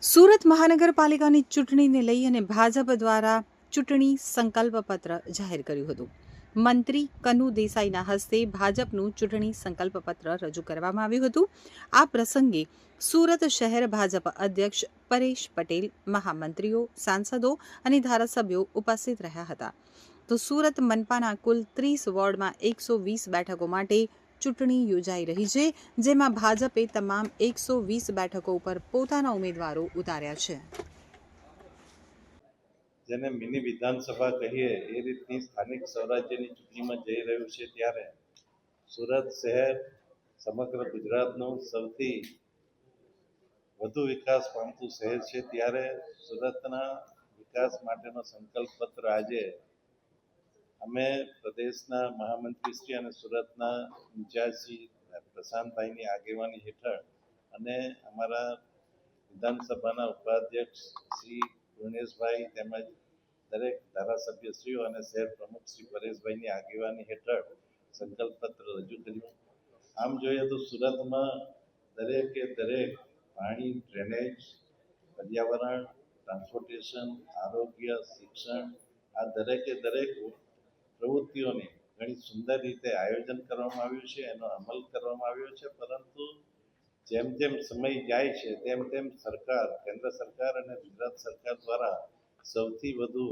સુરત મહાનગરપાલિકાની ચૂંટણીને લઈ અને ભાજપ દ્વારા ચૂંટણી સંકલ્પપત્ર જાહેર કર્યું હતું. મંત્રી કનુ દેસાઈના હસ્તે ભાજપનું ચૂંટણી સંકલ્પપત્ર રજૂ કરવામાં આવ્યું હતું. આ પ્રસંગે સુરત શહેર ભાજપ અધ્યક્ષ પરેશ પટેલ, મહામંત્રીઓ, સાંસદો અને ધારાસભ્યો ઉપસ્થિત રહ્યા હતા. તો સુરત મનપાના કુલ 30 વોર્ડમાં 120 બેઠકો માટે ચૂંટણી યોજાઈ રહી છે, જેમાં ભાજપે તમામ 120 બેઠકો ઉપર પોતાના ઉમેદવારો ઉતાર્યા છે. જેને મિની વિધાનસભા કહીએ એ રીતની સ્થાનિક સ્વરાજ્યની ચૂંટણીમાં જઈ રહ્યું છે, ત્યારે સુરત શહેર સમગ્ર ગુજરાતનું સૌથી વધુ વિકાસ પામતું શહેર છે, ત્યારે સુરતના વિકાસ માટેનો સંકલ્પ પત્ર આજે અમે પ્રદેશના મહામંત્રીશ્રી અને સુરતના ઇન્ચાર્જશ્રી પ્રશાંતભાઈની આગેવાની હેઠળ અને અમારા વિધાનસભાના ઉપાધ્યક્ષ શ્રી ગુણેશભાઈ તેમજ દરેક ધારાસભ્યશ્રીઓ અને શહેર પ્રમુખ શ્રી પરેશભાઈની આગેવાની હેઠળ સંકલ્પ પત્ર રજૂ કર્યું. આમ જોઈએ તો સુરતમાં દરેકે દરેક પાણી, ડ્રેનેજ, પર્યાવરણ, ટ્રાન્સપોર્ટેશન, આરોગ્ય, શિક્ષણ આ દરેકે દરેક પ્રવૃત્તિઓને ઘણી સુંદર રીતે આયોજન કરવામાં આવ્યું છે, એનો અમલ કરવામાં આવ્યો છે. પરંતુ જેમ જેમ સમય જાય છે તેમ તેમ સરકાર, કેન્દ્ર સરકાર અને ગુજરાત સરકાર દ્વારા સૌથી વધુ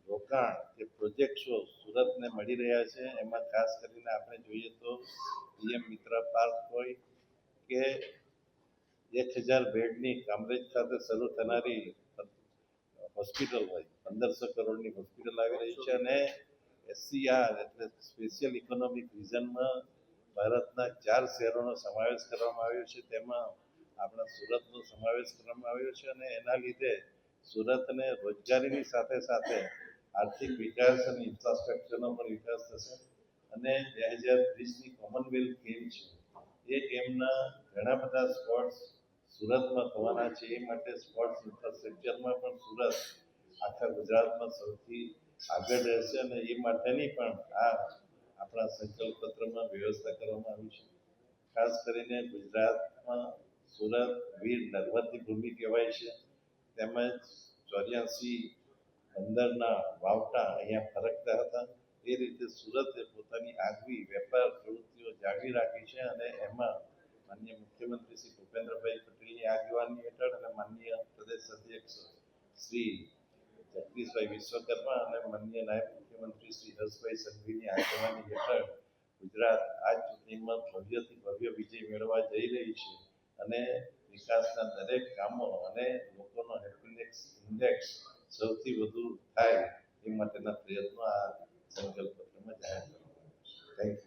રોકાણ કે પ્રોજેક્ટ્સો સુરતને મળી રહ્યા છે. એમાં ખાસ કરીને આપણે જોઈએ તો પીએમ મિત્ર પાર્ક હોય કે 1000 બેડની કામરેજ ખાતે શરૂ થનારી હોસ્પિટલ હોય, 1500 કરોડની હોસ્પિટલ આવી રહી છે. અને SCR એટલે સ્પેશિયલ ઇકોનોમિક રિજનમાં ભારતના 4 શહેરોનો સમાવેશ કરવામાં આવ્યો છે, તેમાં આપણા સુરતનો સમાવેશ કરવામાં આવ્યો છે. અને એના લીધે સુરતને રોજગારીની સાથે સાથે આર્થિક વિકાસ અને ઇન્ફ્રાસ્ટ્રક્ચરનો પણ વિકાસ થશે. અને 2030ની કોમનવેલ્થ ગેમ છે, એ ગેમના ઘણા બધા સ્પોર્ટ્સ સુરતમાં થવાના છે. એ માટે સ્પોર્ટ્સ ઇન્ફ્રાસ્ટ્રક્ચરમાં પણ સુરત આખા ગુજરાતમાં સૌથી આગળ રહેશે અને એ માટેની પણ આ આપણા સંકલ્પ પત્રમાં વ્યવસ્થા કરવામાં આવી છે. ખાસ કરીને ગુજરાતમાં સુરત વીર નર્મદની ભૂમિ કહેવાય છે, તેમજ 84 બંદરના વાવટા અહીંયા ફરકતા હતા. એ રીતે સુરતે પોતાની આગવી વેપાર પ્રવૃત્તિઓ જાળવી રાખી છે અને એમાં માનનીય મુખ્યમંત્રી શ્રી ભૂપેન્દ્રભાઈ પટેલની આગેવાની હેઠળ અને માનનીય પ્રદેશ અધ્યક્ષ શ્રી જગદીશભાઈ વિશ્વકર્મા અને માનનીય નાયબ મુખ્યમંત્રી શ્રી હર્ષભાઈ સંઘવીની આગેવાની હેઠળ ગુજરાત આ ચૂંટણીમાં ભવ્યથી ભવ્ય વિજય મેળવવા જઈ રહી છે. અને વિકાસના દરેક કામો અને લોકોનો હેપીનેસ ઇન્ડેક્સ સૌથી વધુ થાય એ માટેના પ્રયત્નો આ સંકલ્પ પત્રમાં જાહેર કરવામાં આવ્યા છે. Thank you.